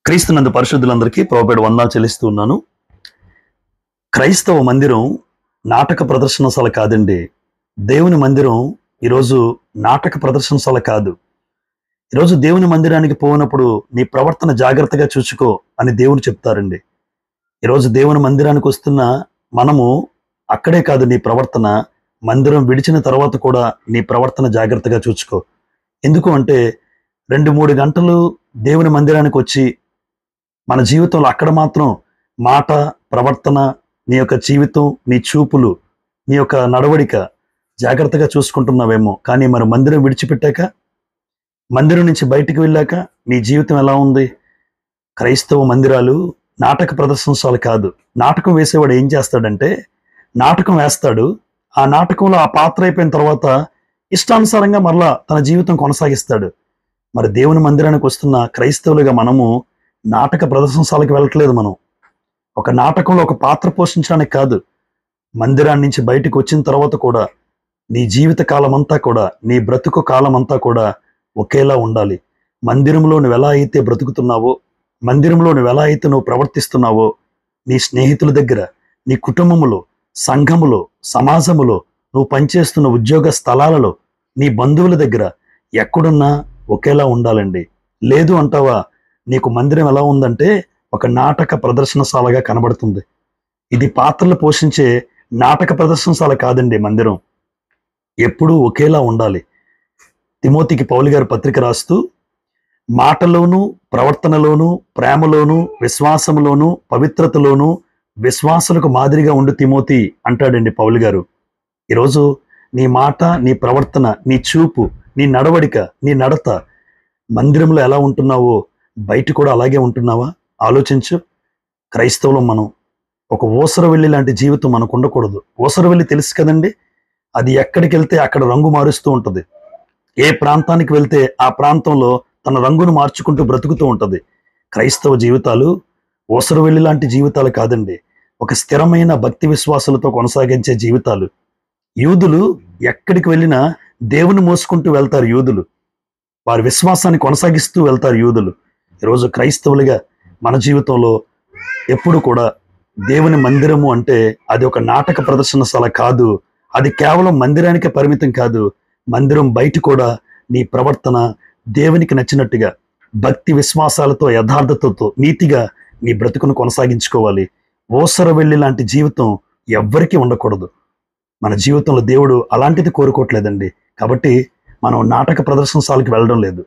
క్రీస్తునందు పరిశుద్ధులందరికీ ప్రభుపేట వందనాలు చెల్లిస్తూ ఉన్నాను. క్రైస్తవ మందిరం నాటక ప్రదర్శనశాల కాదండి. దేవుని మందిరం ఈరోజు నాటక ప్రదర్శనశాల కాదు. ఈరోజు దేవుని మందిరానికి పోయినప్పుడు నీ ప్రవర్తన జాగ్రత్తగా చూసుకో అని దేవుడు చెప్తారండి. ఈరోజు దేవుని మందిరానికి వస్తున్న మనము అక్కడే కాదు, నీ ప్రవర్తన మందిరం విడిచిన తర్వాత కూడా నీ ప్రవర్తన జాగ్రత్తగా చూసుకో. ఎందుకు అంటే 2-3 గంటలు దేవుని మందిరానికి వచ్చి మన జీవితంలో అక్కడ మాత్రం మాట, ప్రవర్తన, నీ యొక్క జీవితం, నీ చూపులు, నీ యొక్క నడవడిక జాగ్రత్తగా చూసుకుంటున్నావేమో. కానీ మరి మందిరం విడిచిపెట్టాక, మందిరం నుంచి బయటికి వెళ్ళాక నీ జీవితం ఎలా ఉంది? క్రైస్తవ మందిరాలు నాటక ప్రదర్శనశాల కాదు. నాటకం వేసేవాడు ఏం చేస్తాడంటే, నాటకం వేస్తాడు. ఆ నాటకంలో ఆ పాత్ర అయిపోయిన తర్వాత ఇష్టానుసారంగా మరలా తన జీవితం కొనసాగిస్తాడు. మరి దేవుని మందిరానికి వస్తున్న క్రైస్తవులుగా మనము నాటక ప్రదర్శనశాలకు వెళ్ళట్లేదు. మనం ఒక నాటకంలో ఒక పాత్ర పోషించడానికి కాదు, మందిరాన్ని నుంచి బయటకు వచ్చిన తర్వాత కూడా నీ జీవిత కాలం అంతా కూడా, నీ బ్రతుకు కాలం అంతా కూడా ఒకేలా ఉండాలి. మందిరంలో నువ్వు ఎలా అయితే బ్రతుకుతున్నావో, మందిరంలో నువ్వు ఎలా అయితే నువ్వు ప్రవర్తిస్తున్నావో, నీ స్నేహితుల దగ్గర, నీ కుటుంబములో, సంఘములో, సమాజములో, నువ్వు పనిచేస్తున్న ఉద్యోగ స్థలాలలో, నీ బంధువుల దగ్గర ఎక్కడున్నా ఒకేలా ఉండాలండి. లేదు అంటావా, నీకు మందిరం ఎలా ఉందంటే ఒక నాటక ప్రదర్శనశాలగా కనబడుతుంది. ఇది పాత్రలు పోషించే నాటక ప్రదర్శనశాల కాదండి. మందిరం ఎప్పుడూ ఒకేలా ఉండాలి. తిమోతికి పౌలు గారు పత్రిక రాస్తూ, మాటలోను, ప్రవర్తనలోను, ప్రేమలోను, విశ్వాసములోను, పవిత్రతలోను విశ్వాసులకు మాదిరిగా ఉండు తిమోతి అంటాడండి పౌలు గారు. ఈరోజు నీ మాట, నీ ప్రవర్తన, నీ చూపు, నీ నడవడిక, నీ నడత మందిరంలో ఎలా ఉంటున్నావో బయట కూడా అలాగే ఉంటున్నావా? ఆలోచించు. క్రైస్తవులం మనం. ఒక ఊసరవెల్లి లాంటి జీవితం మనకు ఉండకూడదు. ఊసరవెల్లి తెలుసు కదండి, అది ఎక్కడికి వెళ్తే అక్కడ రంగు మారుస్తూ ఉంటుంది. ఏ ప్రాంతానికి వెళ్తే ఆ ప్రాంతంలో తన రంగును మార్చుకుంటూ బ్రతుకుతూ ఉంటుంది. క్రైస్తవ జీవితాలు ఊసరవెల్లి లాంటి జీవితాలు కాదండి. ఒక స్థిరమైన భక్తి విశ్వాసాలతో కొనసాగించే జీవితాలు. యూదులు ఎక్కడికి వెళ్ళినా దేవుని మోసుకుంటూ వెళ్తారు. యూదులు వారి విశ్వాసాన్ని కొనసాగిస్తూ వెళ్తారు. యూదులు ఈరోజు క్రైస్తవులుగా మన జీవితంలో ఎప్పుడు కూడా దేవుని మందిరము అంటే అది ఒక నాటక ప్రదర్శనశాల కాదు. అది కేవలం మందిరానికే పరిమితం కాదు. మందిరం బయట కూడా నీ ప్రవర్తన దేవునికి నచ్చినట్టుగా భక్తి విశ్వాసాలతో, యథార్థతతో, నీతిగా నీ బ్రతుకును కొనసాగించుకోవాలి. ఓసరవెల్లి లాంటి జీవితం ఎవ్వరికీ ఉండకూడదు. మన జీవితంలో దేవుడు అలాంటిది కోరుకోవట్లేదండి. కాబట్టి మనం నాటక ప్రదర్శనశాలకు వెళ్ళడం లేదు.